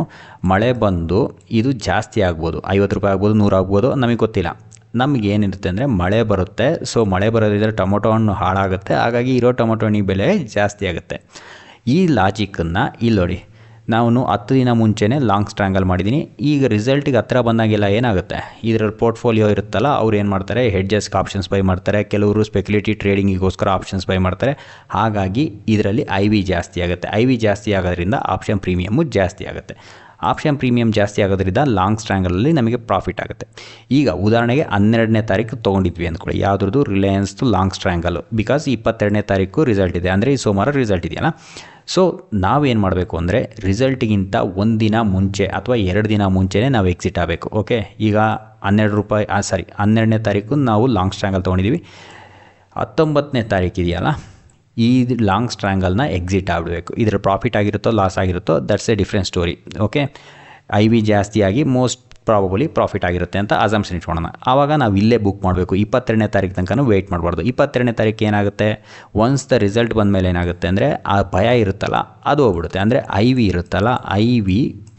ಮಳೆ ಬಂದು ಇದು ಜಾಸ್ತಿ ಆಗ್ಬೋದು, ₹50 ಆಗ್ಬೋದು, 100 ಆಗ್ಬೋದು, ನಮಗೆ ಗೊತ್ತಿಲ್ಲ. ನಮಗೆ ಏನಿರುತ್ತೆ ಅಂದರೆ ಮಳೆ ಬರುತ್ತೆ. ಸೊ ಮಳೆ ಬರೋದ್ರಿಂದ ಟೊಮೊಟೊ ಹಣ್ಣು ಹಾಳಾಗುತ್ತೆ, ಹಾಗಾಗಿ ಇರೋ ಟೊಮೊಟೊ ಹಣ್ಣಿನ ಬೆಲೆ ಜಾಸ್ತಿ ಆಗುತ್ತೆ. ಈ ಲಾಜಿಕ್ಕನ್ನು ಇಲ್ಲಿ ನೋಡಿ, ನಾನು 10 ದಿನ ಮುಂಚೆನೇ ಲಾಂಗ್ ಸ್ಟ್ರ್ಯಾಂಗಲ್ ಮಾಡಿದ್ದೀನಿ. ಈಗ ರಿಸಲ್ಟಿಗೆ ಹತ್ರ ಬಂದಾಗೆಲ್ಲ ಏನಾಗುತ್ತೆ, ಇದರಲ್ಲಿ ಪೋರ್ಟ್ಫೋಲಿಯೋ ಇರುತ್ತಲ್ಲ, ಅವ್ರು ಏನು ಮಾಡ್ತಾರೆ, ಹೆಡ್ಜಸ್ಗೆ ಆಪ್ಷನ್ಸ್ ಬೈ ಮಾಡ್ತಾರೆ, ಕೆಲವರು ಸ್ಪೆಕ್ಯುಲೇಟಿವ್ ಟ್ರೇಡಿಂಗಿಗೋಸ್ಕರ ಆಪ್ಷನ್ಸ್ ಬೈ ಮಾಡ್ತಾರೆ. ಹಾಗಾಗಿ ಇದರಲ್ಲಿ IV ಜಾಸ್ತಿ ಆಗುತ್ತೆ. IV ಜಾಸ್ತಿ ಆಗೋದ್ರಿಂದ ಆಪ್ಷನ್ ಪ್ರೀಮಿಯಮ್ಮು ಜಾಸ್ತಿ ಆಗುತ್ತೆ. ಆಪ್ಷನ್ ಪ್ರೀಮಿಯಮ್ ಜಾಸ್ತಿ ಆಗೋದ್ರಿಂದ ಲಾಂಗ್ ಸ್ಟ್ರ್ಯಾಂಗಲಲ್ಲಿ ನಮಗೆ ಪ್ರಾಫಿಟ್ ಆಗುತ್ತೆ. ಈಗ ಉದಾಹರಣೆಗೆ 12ನೇ ತಾರೀಕು ತೊಗೊಂಡಿದ್ವಿ ಅಂದ್ಕೊಳ್ಳಿ, ಯಾವುದ್ರದ್ದು? ರಿಲಯನ್ಸ್ದು ಲಾಂಗ್ ಸ್ಟ್ರ್ಯಾಂಗಲ್ಲು. ಬಿಕಾಸ್ 22ನೇ ತಾರೀಕು ರಿಸಲ್ಟ್ ಇದೆ, ಅಂದರೆ ಈ ಸೋಮವಾರ ರಿಸಲ್ಟ್ ಇದೆಯಲ್ಲ. ಸೊ ನಾವೇನು ಮಾಡಬೇಕು ಅಂದರೆ ರಿಸಲ್ಟ್ಗಿಂತ 1 ದಿನ ಮುಂಚೆ ಅಥವಾ 2 ದಿನ ಮುಂಚೆನೇ ನಾವು ಎಕ್ಸಿಟ್ ಆಗಬೇಕು. ಓಕೆ, ಈಗ ಹನ್ನೆರಡನೇ ತಾರೀಕು ನಾವು ಲಾಂಗ್ ಸ್ಟ್ರ್ಯಾಂಗಲ್ ತೊಗೊಂಡಿದ್ದೀವಿ. 19ನೇ ತಾರೀಕು ಇದೆಯಲ್ಲ, ಈ ಲಾಂಗ್ ಸ್ಟ್ರ್ಯಾಂಗಲ್ನ ಎಕ್ಸಿಟ್ ಆಗಬೇಕು. ಇದರ ಪ್ರಾಫಿಟ್ ಆಗಿರುತ್ತೋ ಲಾಸ್ ಆಗಿರುತ್ತೋ that's a different story. Okay, IV ಜಾಸ್ತಿಯಾಗಿ ಮೋಸ್ಟ್ ಪ್ರಾಬಬಲಿ ಪ್ರಾಫಿಟ್ ಆಗಿರುತ್ತೆ ಅಂತ ಅಸಂಪ್ಷನ್ ಇಟ್ಕೊಳ್ಳೋಣ. ಆವಾಗ ನಾವು ಇಲ್ಲೇ ಬುಕ್ ಮಾಡಬೇಕು. 22ನೇ ತಾರೀಕು ತನಕ ವೆಯ್ಟ್ ಮಾಡಬಾರ್ದು. 22ನೇ ತಾರೀಕು ಏನಾಗುತ್ತೆ, ಒನ್ಸ್ ದ ರಿಸಲ್ಟ್ ಬಂದ ಮೇಲೆ ಏನಾಗುತ್ತೆ ಅಂದರೆ ಆ ಭಯ ಇರುತ್ತಲ್ಲ ಅದು ಹೋಗ್ಬಿಡುತ್ತೆ. ಅಂದರೆ IV ಇರುತ್ತಲ್ಲ, IV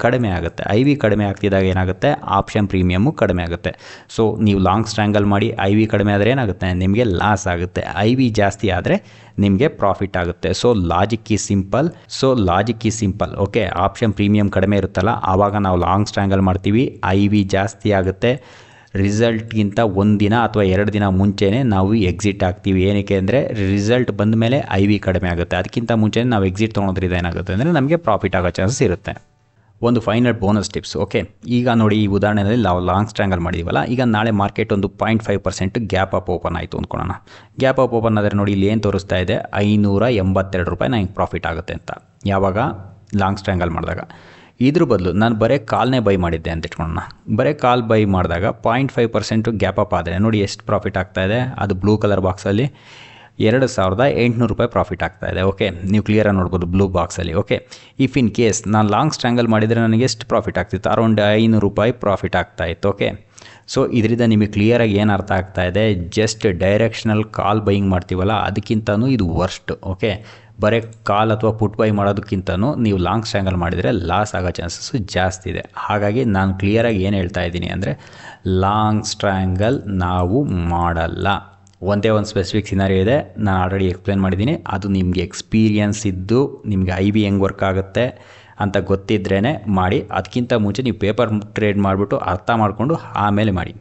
ಕಡಿಮೆ ಆಗುತ್ತೆ. IV ಕಡಿಮೆ ಆಗ್ತಿದ್ದಾಗ ಏನಾಗುತ್ತೆ, ಆಪ್ಷನ್ ಪ್ರೀಮಿಯಮ್ಮು ಕಡಿಮೆ ಆಗುತ್ತೆ. ಸೊ ನೀವು ಲಾಂಗ್ ಸ್ಟ್ರ್ಯಾಂಗಲ್ ಮಾಡಿ IV ಕಡಿಮೆ ಆದರೆ ಏನಾಗುತ್ತೆ, ನಿಮಗೆ ಲಾಸ್ ಆಗುತ್ತೆ. IV ಜಾಸ್ತಿ ಆದರೆ ನಿಮಗೆ ಪ್ರಾಫಿಟ್ ಆಗುತ್ತೆ. ಸೊ ಲಾಜಿಕ್ ಈ ಸಿಂಪಲ್. ಓಕೆ, ಆಪ್ಷನ್ ಪ್ರೀಮಿಯಮ್ ಕಡಿಮೆ ಇರುತ್ತಲ್ಲ, ಆವಾಗ ನಾವು ಲಾಂಗ್ ಸ್ಟ್ರ್ಯಾಂಗಲ್ ಮಾಡ್ತೀವಿ. IV ಜಾಸ್ತಿ ಆಗುತ್ತೆ. ರಿಸಲ್ಟ್ಗಿಂತ 1 ದಿನ ಅಥವಾ 2 ದಿನ ಮುಂಚೆನೇ ನಾವು ಎಕ್ಸಿಟ್ ಆಗ್ತೀವಿ. ಏನಕ್ಕೆ ಅಂದರೆ ರಿಸಲ್ಟ್ ಬಂದ ಮೇಲೆ IV ಕಡಿಮೆ ಆಗುತ್ತೆ. ಅದಕ್ಕಿಂತ ಮುಂಚೆ ನಾವು ಎಕ್ಸಿಟ್ ತೊಗೊಳೋದ್ರಿಂದ ಏನಾಗುತ್ತೆ ಅಂದರೆ ನಮಗೆ ಪ್ರಾಫಿಟ್ ಆಗೋ ಚಾನ್ಸಸ್ ಇರುತ್ತೆ. ಒಂದು ಫೈನಲ್ ಬೋನಸ್ ಟಿಪ್ಸ್. ಓಕೆ, ಈಗ ನೋಡಿ ಈ ಉದಾಹರಣೆಯಲ್ಲಿ ನಾವು ಲಾಂಗ್ ಸ್ಟ್ರ್ಯಾಂಗಲ್ ಮಾಡಿದ್ದೀವಲ್ಲ, ಈಗ ನಾಳೆ ಮಾರ್ಕೆಟ್ ಒಂದು 0.5% ಗ್ಯಾಪ್ ಅಪ್ ಓಪನ್ ಆಯಿತು ಅಂದ್ಕೊಳ್ಳೋಣ. ಗ್ಯಾಪ್ ಅಪ್ ಓಪನ್ ಆದರೆ ನೋಡಿ ಇಲ್ಲಿ ಏನು ತೋರಿಸ್ತಾ ಇದೆ, 582 ರೂಪಾಯಿ ನನಗೆ ಪ್ರಾಫಿಟ್ ಆಗುತ್ತೆ ಅಂತ. ಯಾವಾಗ ಲಾಂಗ್ ಸ್ಟ್ರ್ಯಾಂಗಲ್ ಮಾಡಿದಾಗ. ಇದ್ರ ಬದಲು ನಾನು ಬರೀ ಕಾಲ್ನೇ ಬೈ ಮಾಡಿದ್ದೆ ಅಂತ ಇಟ್ಕೊಳ್ಳೋಣ. ಬರೀ ಕಾಲ್ ಬೈ ಮಾಡಿದಾಗ 0.5% ಗ್ಯಾಪ್ ಅಪ್ ಆದರೆ ನೋಡಿ ಎಷ್ಟು ಪ್ರಾಫಿಟ್ ಆಗ್ತಾಯಿದೆ, ಅದು ಬ್ಲೂ ಕಲರ್ ಬಾಕ್ಸಲ್ಲಿ 2800 ರೂಪಾಯಿ ಪ್ರಾಫಿಟ್ ಆಗ್ತಾಯಿದೆ. ಓಕೆ, ನೀವು ಕ್ಲಿಯರಾಗಿ ನೋಡ್ಬೋದು ಬ್ಲೂ ಬಾಕ್ಸಲ್ಲಿ. ಓಕೆ, ಇಫ್ ಇನ್ ಕೇಸ್ ನಾನು ಲಾಂಗ್ ಸ್ಟ್ರ್ಯಾಂಗಲ್ ಮಾಡಿದರೆ ನನಗೆ ಎಷ್ಟು ಪ್ರಾಫಿಟ್ ಆಗ್ತಿತ್ತು, ಅರೌಂಡ್ 500 ರೂಪಾಯಿ ಪ್ರಾಫಿಟ್ ಆಗ್ತಾಯಿತ್ತು. ಓಕೆ, ಸೊ ಇದರಿಂದ ನಿಮಗೆ ಕ್ಲಿಯರಾಗಿ ಏನು ಅರ್ಥ ಆಗ್ತಾಯಿದೆ, ಜಸ್ಟ್ ಡೈರೆಕ್ಷನಲ್ ಕಾಲ್ ಬೈಯಿಂಗ್ ಮಾಡ್ತೀವಲ್ಲ ಅದಕ್ಕಿಂತನೂ ಇದು ವರ್ಸ್ಟ್. ಓಕೆ, ಬರೀ ಕಾಲ್ ಅಥವಾ ಪುಟ್ ಬೈ ಮಾಡೋದಕ್ಕಿಂತನೂ ನೀವು ಲಾಂಗ್ ಸ್ಟ್ರ್ಯಾಂಗಲ್ ಮಾಡಿದರೆ ಲಾಸ್ ಆಗೋ ಚಾನ್ಸಸ್ಸು ಜಾಸ್ತಿ ಇದೆ. ಹಾಗಾಗಿ ನಾನು ಕ್ಲಿಯರಾಗಿ ಏನು ಹೇಳ್ತಾ ಇದ್ದೀನಿ ಅಂದರೆ, ಲಾಂಗ್ ಸ್ಟ್ರ್ಯಾಂಗಲ್ ನಾವು ಮಾಡಲ್ಲ. ಒಂದೇ ಒಂದು ಸ್ಪೆಸಿಫಿಕ್ ಸಿನಾರಿಯೋ ಇದೆ, ನಾನು ಆಲ್ರೆಡಿ ಎಕ್ಸ್ಪ್ಲೇನ್ ಮಾಡಿದ್ದೀನಿ. ಅದು ನಿಮಗೆ ಎಕ್ಸ್ಪೀರಿಯನ್ಸ್ ಇದ್ದು ನಿಮಗೆ ಐ ಬಿ ಹೆಂಗೆ ವರ್ಕ್ ಆಗುತ್ತೆ ಅಂತ ಗೊತ್ತಿದ್ರೇ ಮಾಡಿ. ಅದಕ್ಕಿಂತ ಮುಂಚೆ ನೀವು ಪೇಪರ್ ಟ್ರೇಡ್ ಮಾಡಿಬಿಟ್ಟು ಅರ್ಥ ಮಾಡಿಕೊಂಡು ಆಮೇಲೆ ಮಾಡಿ.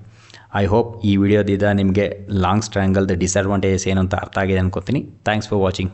ಐ ಹೋಪ್ ಈ ವಿಡಿಯೋದಿಂದ ನಿಮಗೆ ಲಾಂಗ್ ಸ್ಟ್ರ್ಯಾಂಗಲ್ದ ಡಿಸ್ಅಡ್ವಾಂಟೇಜಸ್ ಏನು ಅಂತ ಅರ್ಥ ಆಗಿದೆ ಅನ್ಕೋತೀನಿ. Thanks for watching.